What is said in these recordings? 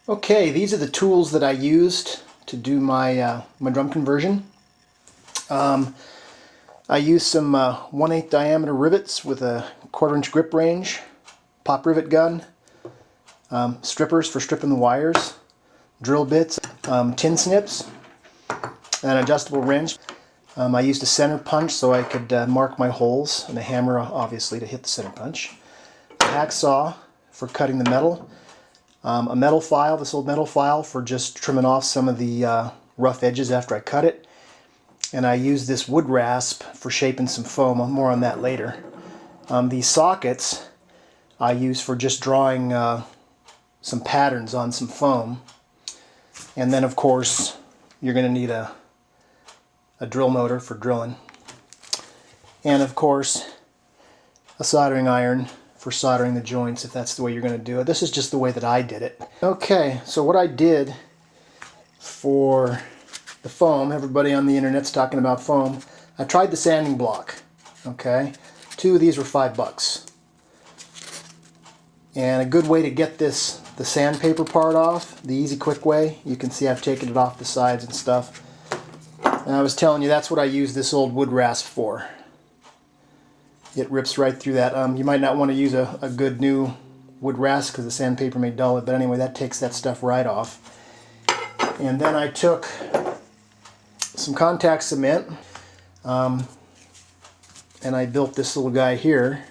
Okay, these are the tools that I used to do my my drum conversion. I used some 1/8 diameter rivets with a 1/4 inch grip range, pop rivet gun, strippers for stripping the wires, drill bits, tin snips, an adjustable wrench. I used a center punch so I could mark my holes, and a hammer obviously to hit the center punch. A hacksaw for cutting the metal. A metal file, this old metal file, for just trimming off some of the rough edges after I cut it. And I used this wood rasp for shaping some foam. More on that later. These sockets I use for just drawing some patterns on some foam. And then of course you're going to need a drill motor for drilling. And of course a soldering iron for soldering the joints, if that's the way you're going to do it. This is just the way that I did it. Okay, so what I did for the foam, everybody on the internet's talking about foam. I tried the sanding block. Okay, 2 of these were $5. And a good way to get the sandpaper part off, the easy quick way, you can see I've taken it off the sides and stuff. And I was telling you that's what I use this old wood rasp for. It rips right through that. You might not want to use a good new wood rasp because the sandpaper may dull it, but anyway, that takes that stuff right off. And then I took some contact cement and I built this little guy here.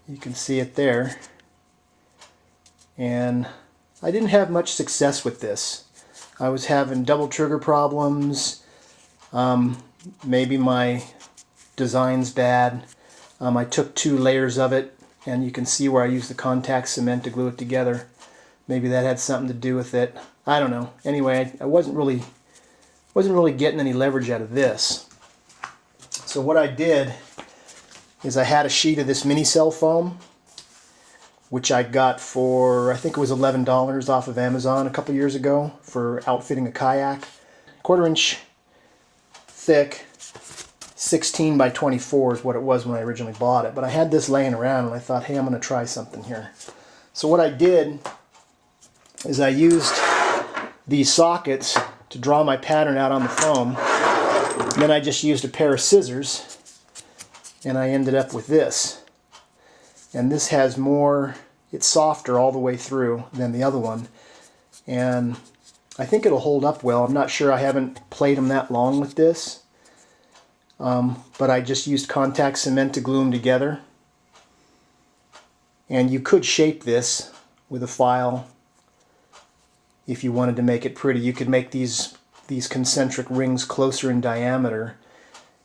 You can see it there. And I didn't have much success with this. I was having double trigger problems. Maybe my design's bad. I took 2 layers of it, and you can see where I used the contact cement to glue it together. Maybe that had something to do with it. I don't know. Anyway, I wasn't really getting any leverage out of this. So what I did is I had a sheet of this mini cell foam, which I got for, I think it was $11 off of Amazon a couple years ago for outfitting a kayak. 1/4 inch thick, 16 by 24 is what it was when I originally bought it. But I had this laying around and I thought, hey, I'm going to try something here. So what I did is I used these sockets to draw my pattern out on the foam. And then I just used a pair of scissors and I ended up with this. And this has more, it's softer all the way through than the other one. And I think it'll hold up well. I'm not sure, I haven't played them that long with this. But I just used contact cement to glue them together. And you could shape this with a file if you wanted to make it pretty. You could make these concentric rings closer in diameter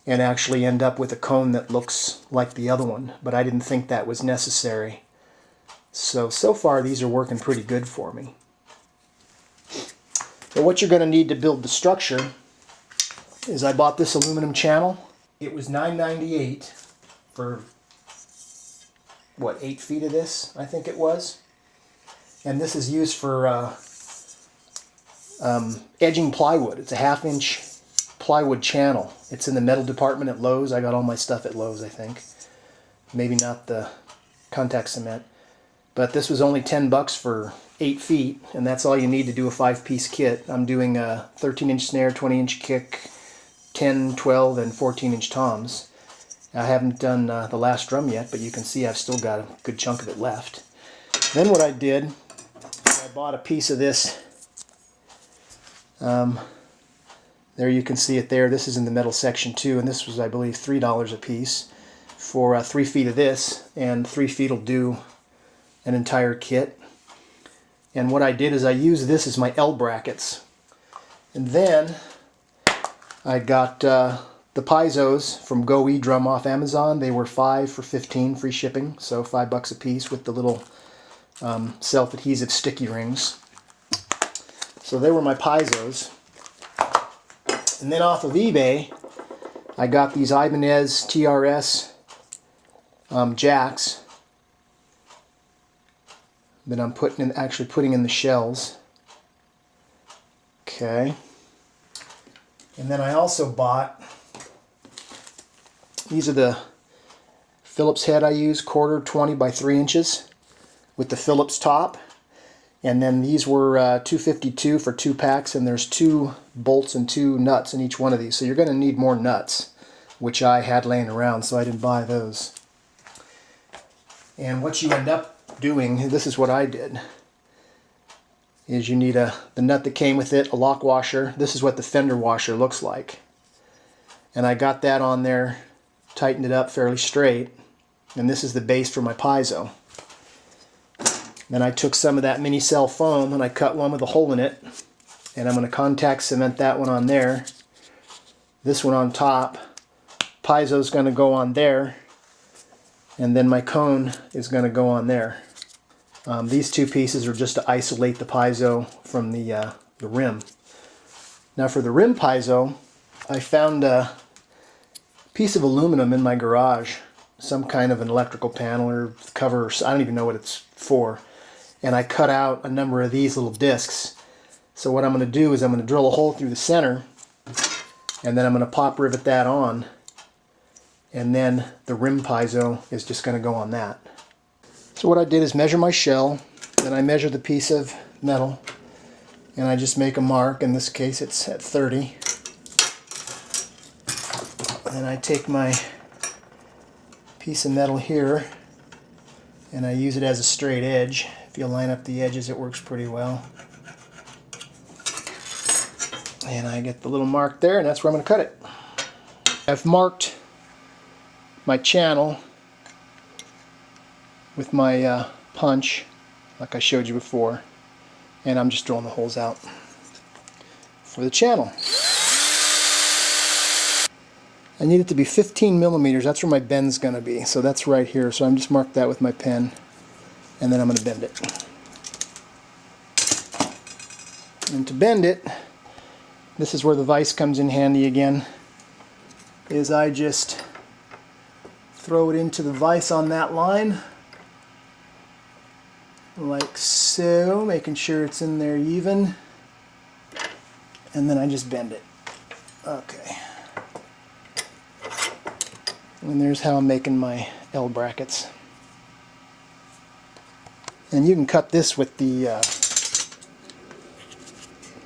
and actually end up with a cone that looks like the other one. But I didn't think that was necessary. So far these are working pretty good for me. But what you're going to need to build the structure is I bought this aluminum channel. It was $9.98 for, what, 8 feet of this, I think it was. And this is used for edging plywood. It's a 1/2 inch plywood channel. It's in the metal department at Lowe's. I got all my stuff at Lowe's, I think. Maybe not the contact cement. But this was only $10 for 8 feet, and that's all you need to do a 5-piece kit. I'm doing a 13-inch snare, 20-inch kick, 10, 12, and 14-inch toms. I haven't done the last drum yet, but you can see I've still got a good chunk of it left. Then what I did, I bought a piece of this. There you can see it there. This is in the metal section too, and this was, I believe, $3 a piece for 3 feet of this, and 3 feet will do an entire kit. And what I did is I used this as my L brackets. And then I got the Piezo's from Go eDrum off Amazon. They were 5 for $15, free shipping, so $5 a piece with the little self-adhesive sticky rings. So they were my Piezo's. And then off of eBay, I got these Ibanez TRS jacks that I'm actually putting in the shells. Okay. And then I also bought, these are the Phillips head I use, 1/4 20 by 3 inches with the Phillips top. And then these were $2.52 for 2 packs, and there's 2 bolts and 2 nuts in each one of these. So you're going to need more nuts, which I had laying around, so I didn't buy those. And what you end up doing, this is what I did, is you need the nut that came with it, a lock washer. This is what the fender washer looks like. And I got that on there, tightened it up fairly straight, and this is the base for my piezo. Then I took some of that mini cell foam and I cut one with a hole in it, and I'm going to contact cement that one on there, this one on top. Piezo's going to go on there, and then my cone is going to go on there. These 2 pieces are just to isolate the piezo from the rim. Now for the rim piezo, I found a piece of aluminum in my garage, some kind of an electrical panel or cover, I don't even know what it's for. And I cut out a number of these little discs. So what I'm going to do is I'm going to drill a hole through the center, and then I'm going to pop rivet that on, and then the rim piezo is just going to go on that. So what I did is measure my shell, then I measure the piece of metal, and I just make a mark. In this case it's at 30. Then I take my piece of metal here and I use it as a straight edge. If you line up the edges, it works pretty well. And I get the little mark there, and that's where I'm going to cut it. I've marked my channel with my punch, like I showed you before, and I'm just drilling the holes out for the channel. I need it to be 15 millimeters. That's where my bend's going to be. So that's right here. So I'm just marked that with my pen, and then I'm going to bend it. And to bend it, this is where the vise comes in handy again, is I just throw it into the vise on that line, like so, making sure it's in there even, and then I just bend it. Okay. And there's how I'm making my L brackets. And you can cut this with the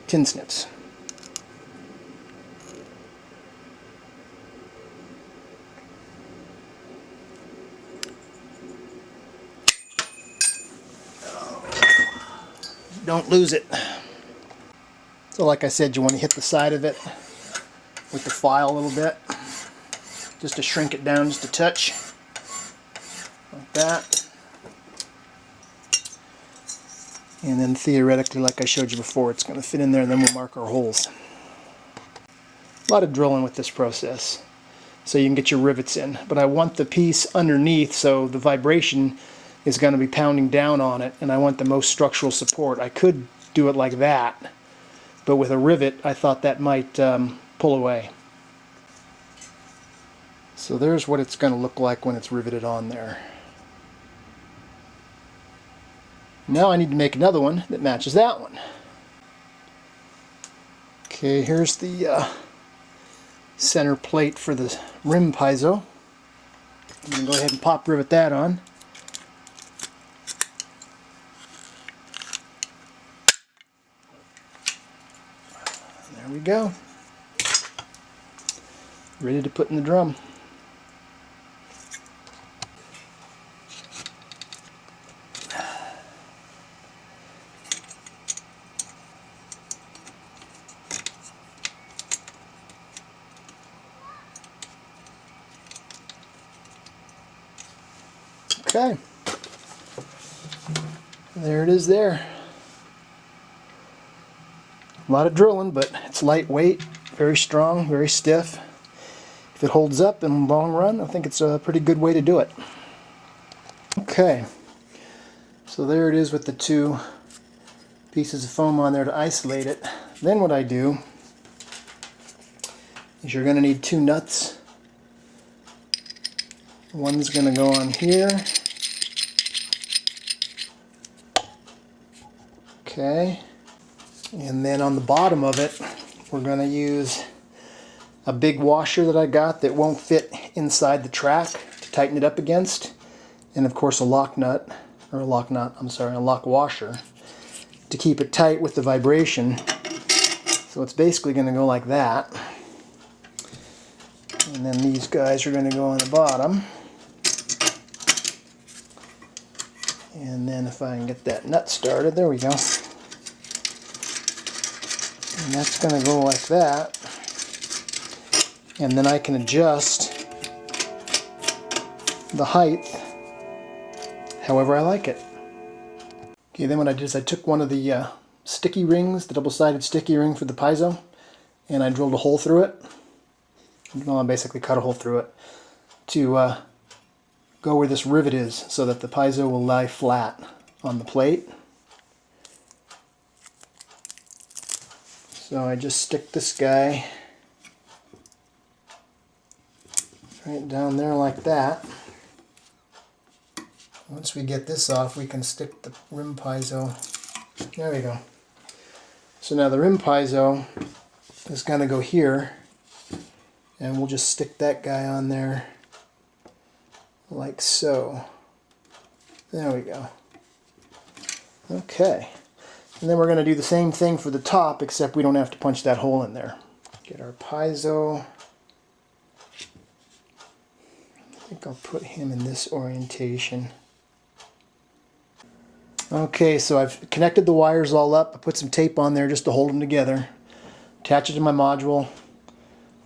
tin snips. Don't lose it. So like I said, you want to hit the side of it with the file a little bit, just to shrink it down just a touch, like that. And then theoretically, like I showed you before, it's going to fit in there, and then we'll mark our holes. A lot of drilling with this process, so you can get your rivets in. But I want the piece underneath, so the vibration is going to be pounding down on it, and I want the most structural support. I could do it like that, but with a rivet, I thought that might pull away. So there's what it's going to look like when it's riveted on there. Now I need to make another one that matches that one. Okay, here's the center plate for the rim piezo. I'm going to go ahead and pop rivet that on. There we go. Ready to put in the drum. Okay, there it is there. A lot of drilling, but it's lightweight, very strong, very stiff. If it holds up in the long run, I think it's a pretty good way to do it. Okay, so there it is with the 2 pieces of foam on there to isolate it. Then what I do is you're going to need 2 nuts. One's going to go on here. Okay, and then on the bottom of it, we're going to use a big washer that I got that won't fit inside the track to tighten it up against, and of course a lock washer. to keep it tight with the vibration. So it's basically going to go like that. And then these guys are going to go on the bottom. And then if I can get that nut started, there we go. And that's going to go like that. And then I can adjust the height however I like it. Okay, then what I did is I took one of the sticky rings, the double-sided sticky ring for the piezo, and I drilled a hole through it. Well, I basically cut a hole through it to go where this rivet is so that the piezo will lie flat on the plate. So I just stick this guy right down there like that. Once we get this off, we can stick the rim piezo. There we go. So now the rim piezo is going to go here, and we'll just stick that guy on there like so. There we go. Okay. And then we're going to do the same thing for the top, except we don't have to punch that hole in there. Get our piezo. I think I'll put him in this orientation. Okay, so I've connected the wires all up. I put some tape on there just to hold them together. Attach it to my module.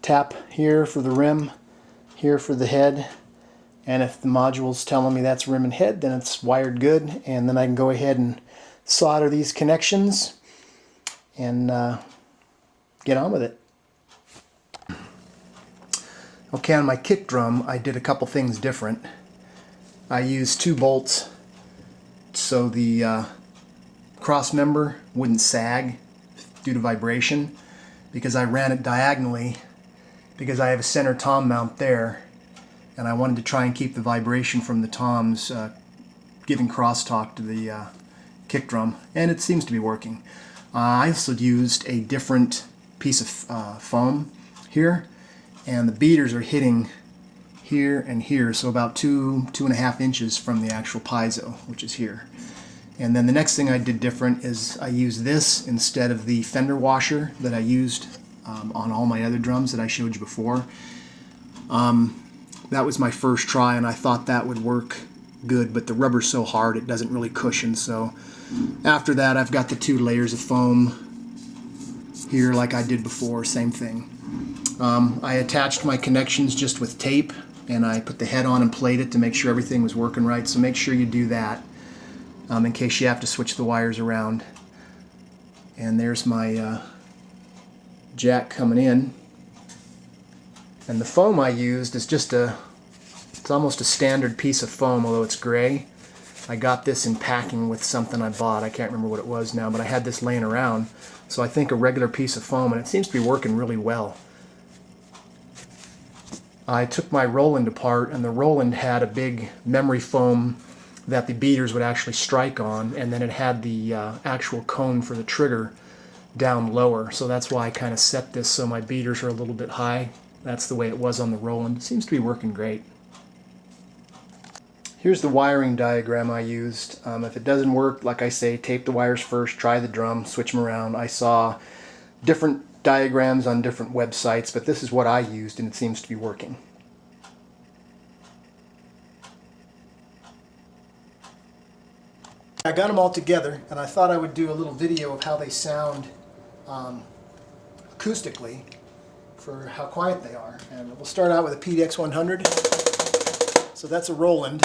Tap here for the rim, here for the head. And if the module's telling me that's rim and head, then it's wired good. And then I can go ahead and solder these connections and get on with it. Okay, on my kick drum, I did a couple things different. I used 2 bolts so the cross member wouldn't sag due to vibration, because I ran it diagonally because I have a center tom mount there, and I wanted to try and keep the vibration from the toms giving crosstalk to the kick drum, and it seems to be working. I also used a different piece of foam here, and the beaters are hitting here and here, so about 2.5 inches from the actual piezo, which is here. And then the next thing I did different is I used this instead of the fender washer that I used on all my other drums that I showed you before. That was my first try, and I thought that would work good, but the rubber's so hard it doesn't really cushion. So after that, I've got the 2 layers of foam here like I did before, same thing. I attached my connections just with tape, and I put the head on and played it to make sure everything was working right. So make sure you do that in case you have to switch the wires around. And there's my jack coming in. And the foam I used is just it's almost a standard piece of foam, although it's gray. I got this in packing with something I bought. I can't remember what it was now, but I had this laying around. So I think a regular piece of foam, and it seems to be working really well. I took my Roland apart, and the Roland had a big memory foam that the beaters would actually strike on, and then it had the actual cone for the trigger down lower. So that's why I kind of set this so my beaters are a little bit high. That's the way it was on the Roland. It seems to be working great. Here's the wiring diagram I used. If it doesn't work, like I say, tape the wires first, try the drum, switch them around. I saw different diagrams on different websites, but this is what I used, and it seems to be working. I got them all together, and I thought I would do a little video of how they sound acoustically for how quiet they are. And we'll start out with a PDX-100. So that's a Roland.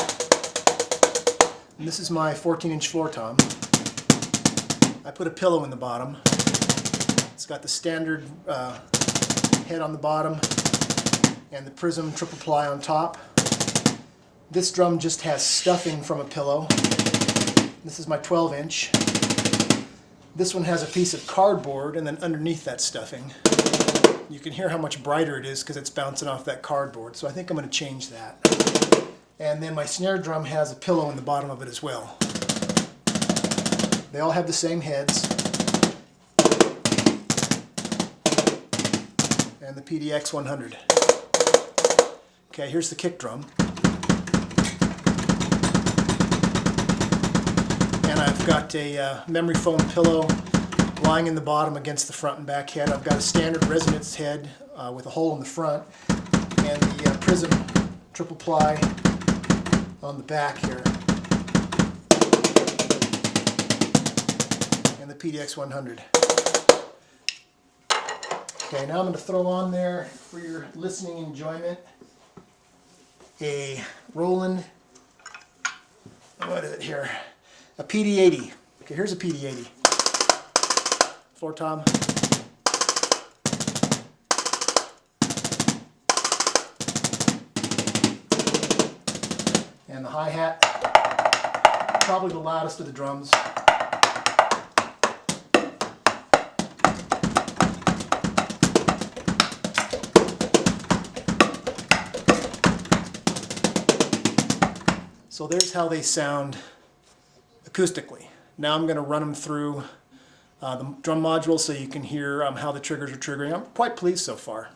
And this is my 14-inch floor tom. I put a pillow in the bottom. It's got the standard head on the bottom and the Prism triple ply on top. This drum just has stuffing from a pillow. This is my 12-inch. This one has a piece of cardboard, and then underneath that stuffing, you can hear how much brighter it is because it's bouncing off that cardboard. So I think I'm going to change that. And then my snare drum has a pillow in the bottom of it as well. They all have the same heads. And the PDX-100. Okay, here's the kick drum. And I've I've got a memory foam pillow lying in the bottom against the front and back head. I've got a standard resonance head with a hole in the front, and the Prism triple ply on the back here, and the PDX 100. Okay, now I'm going to throw on there, for your listening enjoyment, a Roland, what is it here? A PD80. Okay, here's a PD80. Floor tom. And the hi-hat, probably the loudest of the drums. So there's how they sound acoustically. Now I'm going to run them through the drum module so you can hear how the triggers are triggering. I'm quite pleased so far.